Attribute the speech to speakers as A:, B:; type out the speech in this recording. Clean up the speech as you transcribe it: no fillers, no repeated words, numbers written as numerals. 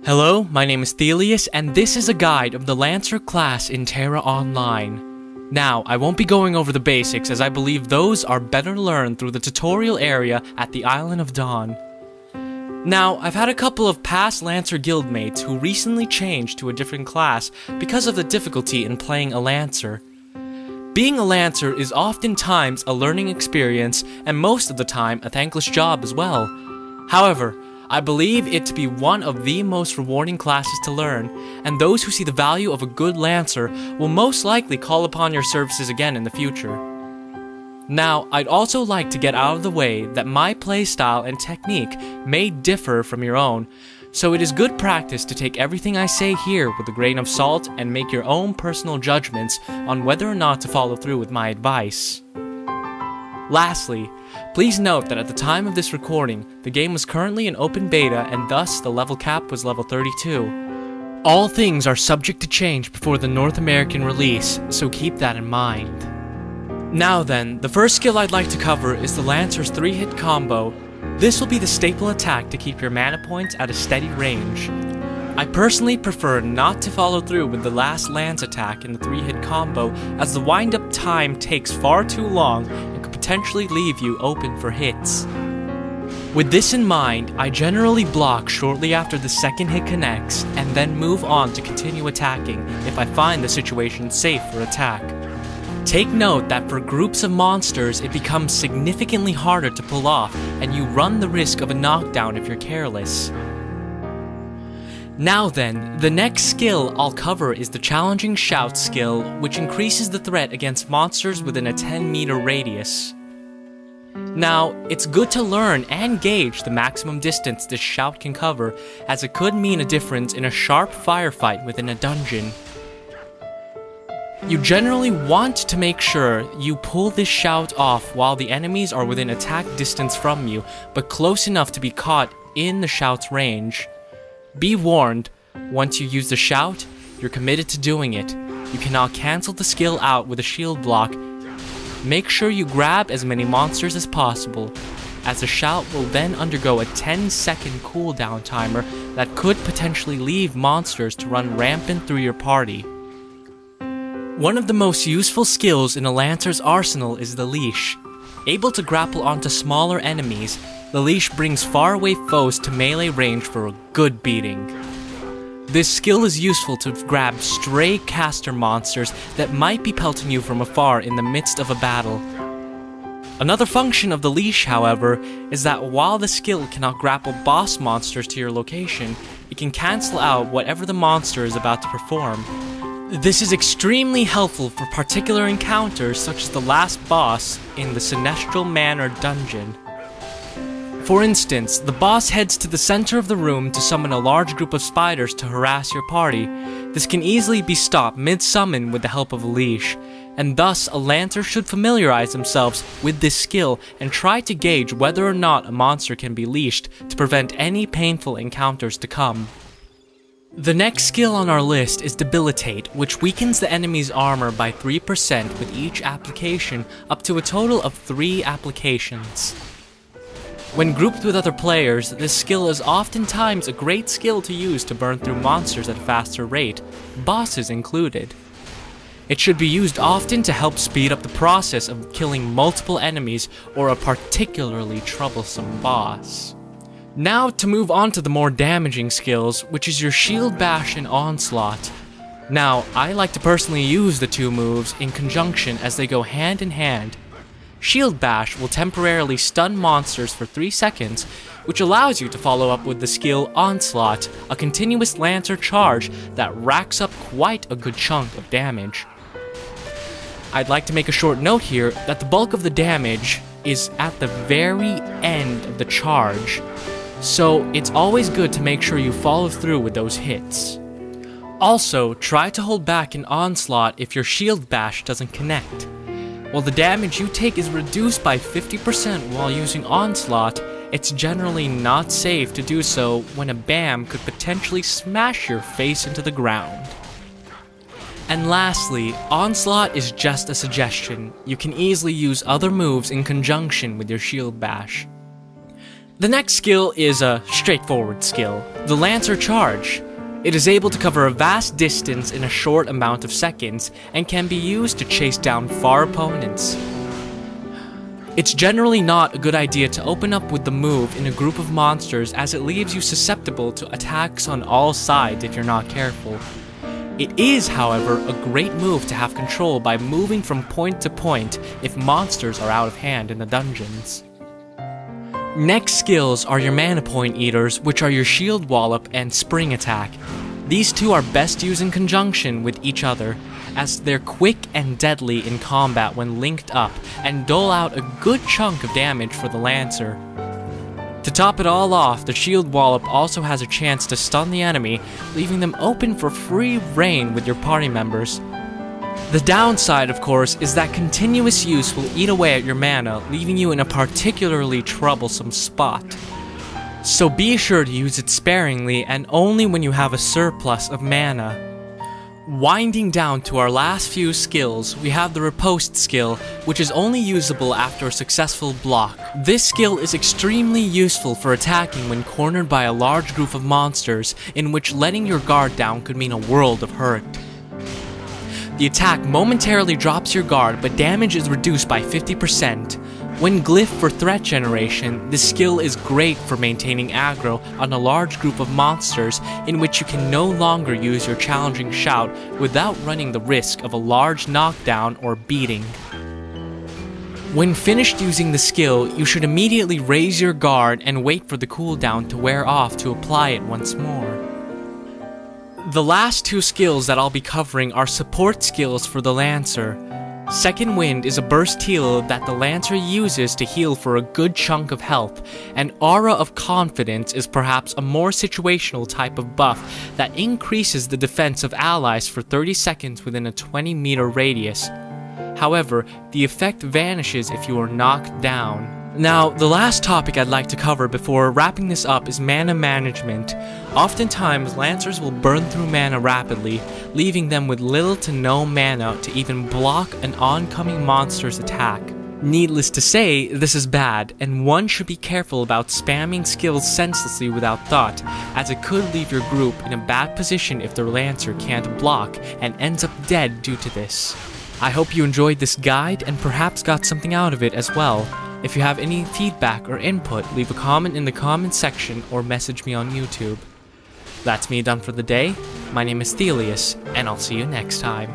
A: Hello, my name is Thelius, and this is a guide of the Lancer class in Tera Online. Now, I won't be going over the basics as I believe those are better learned through the tutorial area at the Island of Dawn. Now, I've had a couple of past Lancer guildmates who recently changed to a different class because of the difficulty in playing a Lancer. Being a Lancer is oftentimes a learning experience and most of the time a thankless job as well. However, I believe it to be one of the most rewarding classes to learn, and those who see the value of a good Lancer will most likely call upon your services again in the future. Now, I'd also like to get out of the way that my playstyle and technique may differ from your own, so it is good practice to take everything I say here with a grain of salt and make your own personal judgments on whether or not to follow through with my advice. Lastly, please note that at the time of this recording, the game was currently in open beta and thus the level cap was level 32. All things are subject to change before the North American release, so keep that in mind. Now then, the first skill I'd like to cover is the Lancer's 3-hit combo. This will be the staple attack to keep your mana points at a steady range. I personally prefer not to follow through with the last Lance attack in the 3-hit combo as the wind-up time takes far too long and could potentially leave you open for hits. With this in mind, I generally block shortly after the second hit connects and then move on to continue attacking if I find the situation safe for attack. Take note that for groups of monsters it becomes significantly harder to pull off and you run the risk of a knockdown if you're careless. Now then, the next skill I'll cover is the Challenging Shout skill, which increases the threat against monsters within a 10-meter radius. Now, it's good to learn and gauge the maximum distance this shout can cover, as it could mean a difference in a sharp firefight within a dungeon. You generally want to make sure you pull this shout off while the enemies are within attack distance from you, but close enough to be caught in the shout's range. Be warned, once you use the shout, you're committed to doing it. You cannot cancel the skill out with a shield block. Make sure you grab as many monsters as possible, as the shout will then undergo a 10-second cooldown timer that could potentially leave monsters to run rampant through your party. One of the most useful skills in a Lancer's arsenal is the leash. Able to grapple onto smaller enemies, the leash brings faraway foes to melee range for a good beating. This skill is useful to grab stray caster monsters that might be pelting you from afar in the midst of a battle. Another function of the leash, however, is that while the skill cannot grapple boss monsters to your location, it can cancel out whatever the monster is about to perform. This is extremely helpful for particular encounters such as the last boss in the Sinestral Manor dungeon. For instance, the boss heads to the center of the room to summon a large group of spiders to harass your party. This can easily be stopped mid-summon with the help of a leash, and thus a Lancer should familiarize themselves with this skill and try to gauge whether or not a monster can be leashed to prevent any painful encounters to come. The next skill on our list is Debilitate, which weakens the enemy's armor by 3% with each application, up to a total of 3 applications. When grouped with other players, this skill is oftentimes a great skill to use to burn through monsters at a faster rate, bosses included. It should be used often to help speed up the process of killing multiple enemies or a particularly troublesome boss. Now to move on to the more damaging skills, which is your Shield Bash and Onslaught. Now, I like to personally use the two moves in conjunction as they go hand in hand. Shield Bash will temporarily stun monsters for 3 seconds, which allows you to follow up with the skill Onslaught, a continuous Lancer charge that racks up quite a good chunk of damage. I'd like to make a short note here that the bulk of the damage is at the very end of the charge, so it's always good to make sure you follow through with those hits. Also, try to hold back an Onslaught if your Shield Bash doesn't connect. While the damage you take is reduced by 50% while using Onslaught, it's generally not safe to do so when a BAM could potentially smash your face into the ground. And lastly, Onslaught is just a suggestion. You can easily use other moves in conjunction with your Shield Bash. The next skill is a straightforward skill, the Lancer Charge. It is able to cover a vast distance in a short amount of seconds and can be used to chase down far opponents. It's generally not a good idea to open up with the move in a group of monsters, as it leaves you susceptible to attacks on all sides if you're not careful. It is, however, a great move to have control by moving from point to point if monsters are out of hand in the dungeons. Next skills are your mana point eaters, which are your shield wallop and spring attack. These two are best used in conjunction with each other, as they're quick and deadly in combat when linked up, and dole out a good chunk of damage for the Lancer. To top it all off, the shield wallop also has a chance to stun the enemy, leaving them open for free reign with your party members. The downside, of course, is that continuous use will eat away at your mana, leaving you in a particularly troublesome spot. So be sure to use it sparingly and only when you have a surplus of mana. Winding down to our last few skills, we have the Riposte skill, which is only usable after a successful block. This skill is extremely useful for attacking when cornered by a large group of monsters, in which letting your guard down could mean a world of hurt. The attack momentarily drops your guard, but damage is reduced by 50%. When glyphed for threat generation, this skill is great for maintaining aggro on a large group of monsters, in which you can no longer use your challenging shout without running the risk of a large knockdown or beating. When finished using the skill, you should immediately raise your guard and wait for the cooldown to wear off to apply it once more. The last two skills that I'll be covering are support skills for the Lancer. Second Wind is a burst heal that the Lancer uses to heal for a good chunk of health, and Aura of Confidence is perhaps a more situational type of buff that increases the defense of allies for 30 seconds within a 20-meter radius. However, the effect vanishes if you are knocked down. Now, the last topic I'd like to cover before wrapping this up is mana management. Oftentimes, Lancers will burn through mana rapidly, leaving them with little to no mana to even block an oncoming monster's attack. Needless to say, this is bad, and one should be careful about spamming skills senselessly without thought, as it could leave your group in a bad position if their Lancer can't block and ends up dead due to this. I hope you enjoyed this guide and perhaps got something out of it as well. If you have any feedback or input, leave a comment in the comment section or message me on YouTube. That's me done for the day. My name is Thelius, and I'll see you next time.